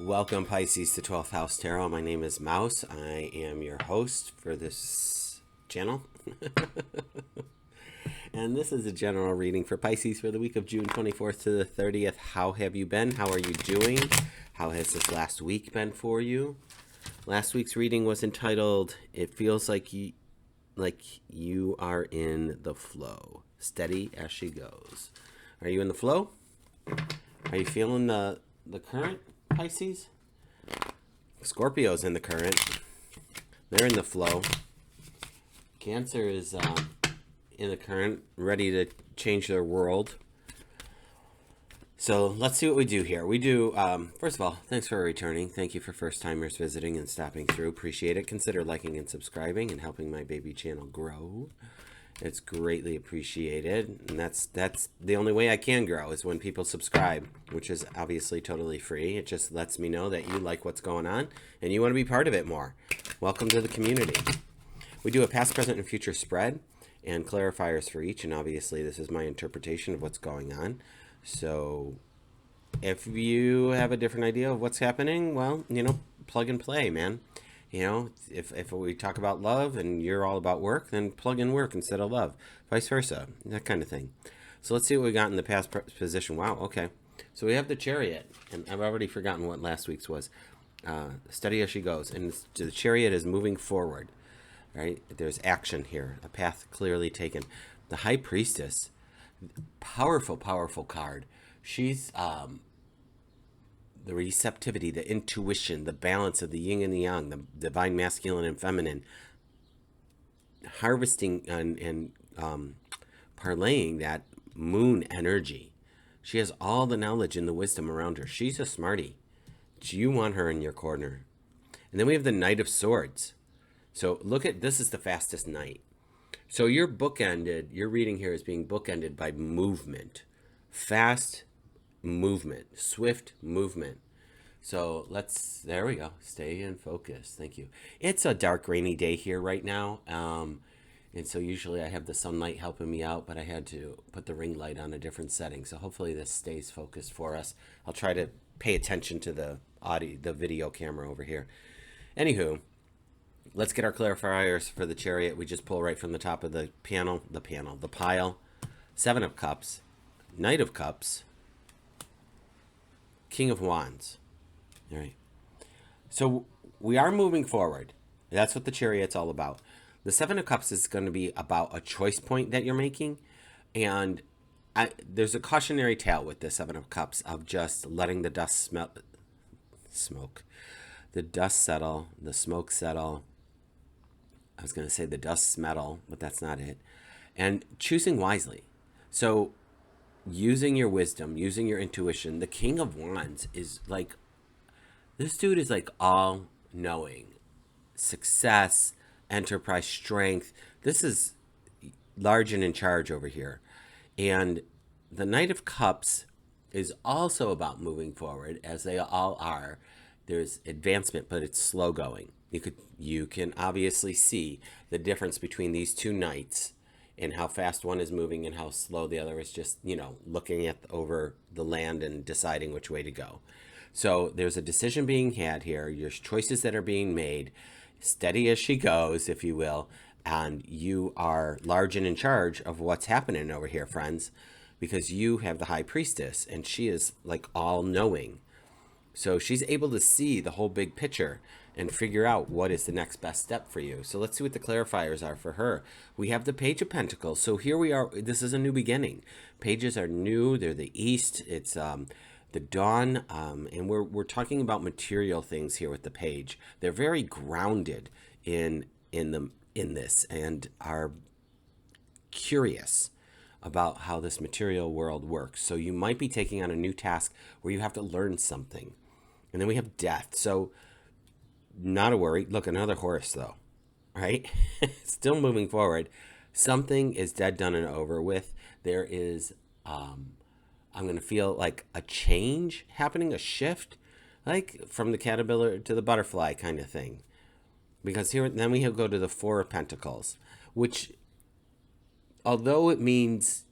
Welcome, Pisces, to 12th House Tarot. My name is Mouse. I am your host for this channel. And this is a general reading for Pisces for the week of June 24th to the 30th. How have you been? How are you doing? How has this last week been for you? Last week's reading was entitled, It Feels Like You Are in the Flow. Steady as she goes. Are you in the flow? Are you feeling the current, Pisces? Scorpio's in the current. They're in the flow. Cancer is in the current, ready to change their world. So let's see what we do here. We do, first of all, thanks for returning. Thank you for first-timers visiting and stopping through. Appreciate it. Consider liking and subscribing and helping my baby channel grow. It's greatly appreciated, and that's the only way I can grow is when people subscribe, which is obviously totally free. It just lets me know that you like what's going on and you want to be part of it more. Welcome to the community. We do a past, present, and future spread and clarifiers for each, and obviously this is my interpretation of what's going on. So if you have a different idea of what's happening, well, plug and play, man. If we talk about love and you're all about work, then plug in work instead of love. Vice versa, that kind of thing. So let's see what we got in the past position. Wow, okay. So we have the Chariot, and I've already forgotten what last week's was. Steady as she goes, and the Chariot is moving forward, right? There's action here, a path clearly taken. The High Priestess, powerful, powerful card. She's the receptivity, the intuition, the balance of the yin and the yang, the divine masculine and feminine, harvesting and parlaying that moon energy. She has all the knowledge and the wisdom around her. She's a smarty. You want her in your corner. And then we have the Knight of Swords. So look at, this is the fastest knight. So you're bookended, your reading here is being bookended by movement. Fast movement, swift movement. So there we go. Stay in focus. Thank you. It's a dark, rainy day here right now. And so usually I have the sunlight helping me out, but I had to put the ring light on a different setting. So hopefully this stays focused for us. I'll try to pay attention to the video camera over here. Anywho, let's get our clarifiers for the Chariot. We just pull right from the top of the pile. Seven of Cups, Knight of Cups, King of Wands. All right. So we are moving forward. That's what the Chariot's all about. The Seven of Cups is going to be about a choice point that you're making. And there's a cautionary tale with the Seven of Cups of just letting the dust smoke. The dust settle, the smoke settle. I was going to say the dust settle, but that's not it. And choosing wisely. So using your wisdom, using your intuition. The King of Wands is like, this dude is like all knowing. Success, enterprise, strength. This is large and in charge over here. And the Knight of Cups is also about moving forward, as they all are. There's advancement, but it's slow going. You can obviously see the difference between these two knights and how fast one is moving and how slow the other is just, looking over the land and deciding which way to go. So there's a decision being had here. There's choices that are being made, steady as she goes, if you will, and you are large and in charge of what's happening over here, friends, because you have the High Priestess, and she is like all-knowing. So she's able to see the whole big picture and figure out what is the next best step for you. So let's see what the clarifiers are for her. We have the Page of Pentacles. So here we are. This is a new beginning. Pages are new. They're the East. It's the dawn. And we're talking about material things here with the Page. They're very grounded in this and are curious about how this material world works. So you might be taking on a new task where you have to learn something. And then we have Death. So not a worry. Look, another horse though, right? Still moving forward. Something is dead, done, and over with. There is, I'm going to feel like a change happening, a shift, like from the caterpillar to the butterfly kind of thing. Because then we go to the Four of Pentacles, which, although it means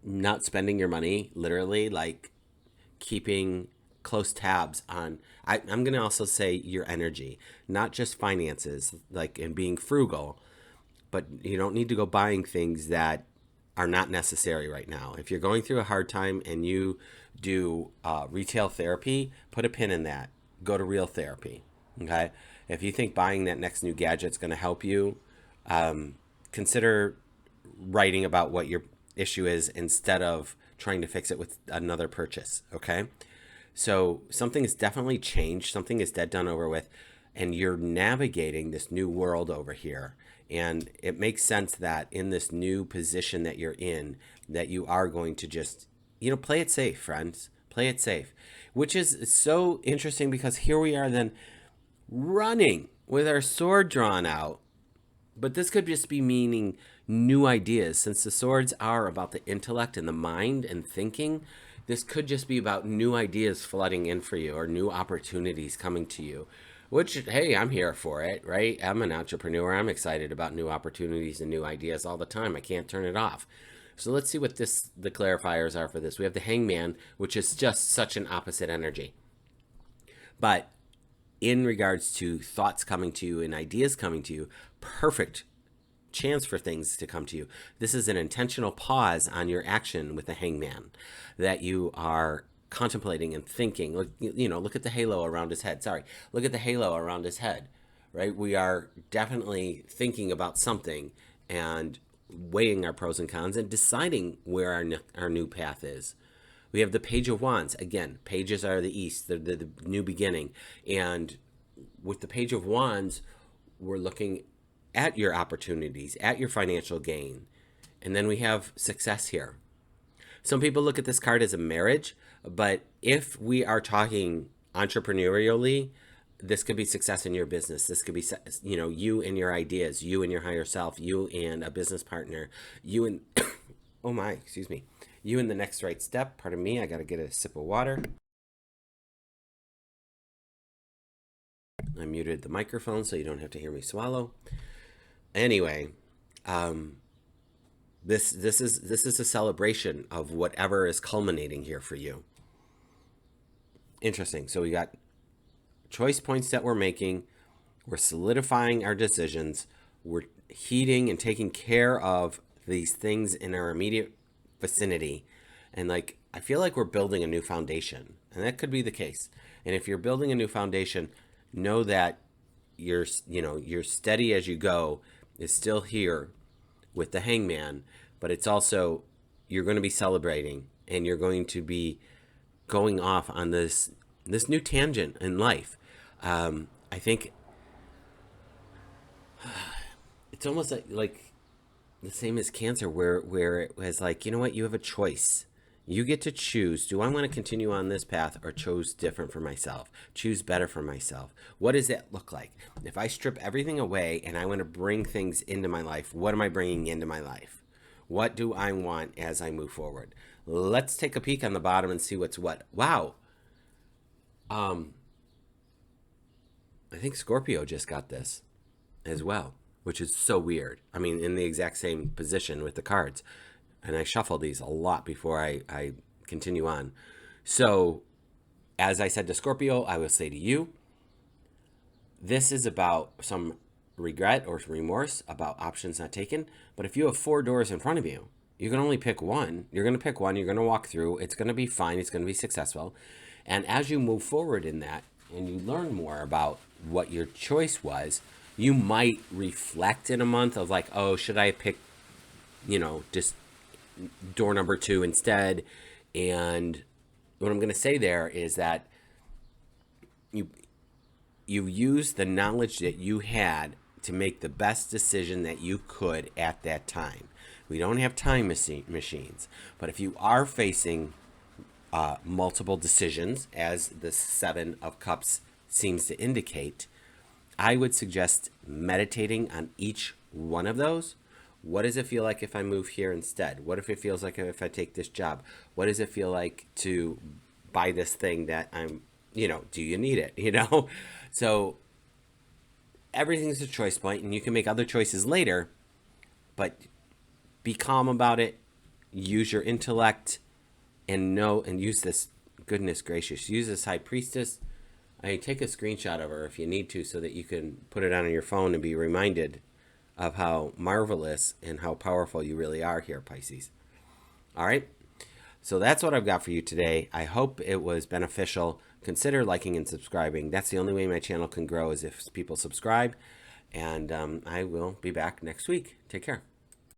not spending your money, literally, like keeping close tabs on, I'm going to also say your energy, not just finances, like in being frugal, but you don't need to go buying things that are not necessary right now. If you're going through a hard time and you do retail therapy, put a pin in that. Go to real therapy. Okay. If you think buying that next new gadget is going to help you, consider writing about what your issue is instead of trying to fix it with another purchase. Okay. So something has definitely changed. Something is dead done over with, and you're navigating this new world over here. And it makes sense that in this new position that you're in, that you are going to just, play it safe, friends. Play it safe, which is so interesting because here we are then running with our sword drawn out. But this could just be meaning new ideas. Since the swords are about the intellect and the mind and thinking, this could just be about new ideas flooding in for you or new opportunities coming to you, which, hey, I'm here for it, right? I'm an entrepreneur. I'm excited about new opportunities and new ideas all the time. I can't turn it off. So let's see what the clarifiers are for this. We have the Hangman, which is just such an opposite energy. But in regards to thoughts coming to you and ideas coming to you, perfect chance for things to come to you. This is an intentional pause on your action with the Hangman that you are contemplating and thinking. Look at the halo around his head. Sorry, look at the halo around his head, right? We are definitely thinking about something and weighing our pros and cons and deciding where our new path is. We have the Page of Wands. Again, pages are the east, the new beginning. And with the Page of Wands, we're looking at your opportunities, at your financial gain. And then we have success here. Some people look at this card as a marriage, but if we are talking entrepreneurially, this could be success in your business. This could be, you and your ideas, you and your higher self, you and a business partner, you and, oh my, excuse me, you in the next right step. Pardon me, I got to get a sip of water. I muted the microphone so you don't have to hear me swallow. Anyway, this is a celebration of whatever is culminating here for you. Interesting. So we got choice points that we're making. We're solidifying our decisions. We're heeding and taking care of these things in our immediate vicinity. And I feel like we're building a new foundation, and that could be the case. And if you're building a new foundation, know that your steady as you go is still here with the Hangman, but it's also, you're going to be celebrating and you're going to be going off on this new tangent in life. I think it's almost like the same as Cancer, where it was like, you know what, you have a choice. You get to choose. Do I want to continue on this path or choose different for myself? Choose better for myself. What does that look like? If I strip everything away and I want to bring things into my life, what am I bringing into my life? What do I want as I move forward? Let's take a peek on the bottom and see what's what. Wow. I think Scorpio just got this as well, which is so weird. I mean, in the exact same position with the cards. And I shuffle these a lot before I continue on. So, as I said to Scorpio, I will say to you, this is about some regret or remorse about options not taken. But if you have 4 doors in front of you, you can only pick one. You're going to pick one. You're going to walk through. It's going to be fine. It's going to be successful. And as you move forward in that and you learn more about what your choice was, you might reflect in a month of like, oh, should I pick, just door number 2 instead? And what I'm going to say there is that you use the knowledge that you had to make the best decision that you could at that time. We don't have time machines, but if you are facing multiple decisions, as the 7 of Cups seems to indicate, I would suggest meditating on each one of those. What does it feel like if I move here instead? What if it feels like if I take this job? What does it feel like to buy this thing that I'm, do you need it? So everything's a choice point, and you can make other choices later, but be calm about it. Use your intellect and use this goodness gracious. Use this High Priestess. Take a screenshot of her if you need to so that you can put it on your phone and be reminded of how marvelous and how powerful you really are here, Pisces. All right? So that's what I've got for you today. I hope it was beneficial. Consider liking and subscribing. That's the only way my channel can grow is if people subscribe. And I will be back next week. Take care.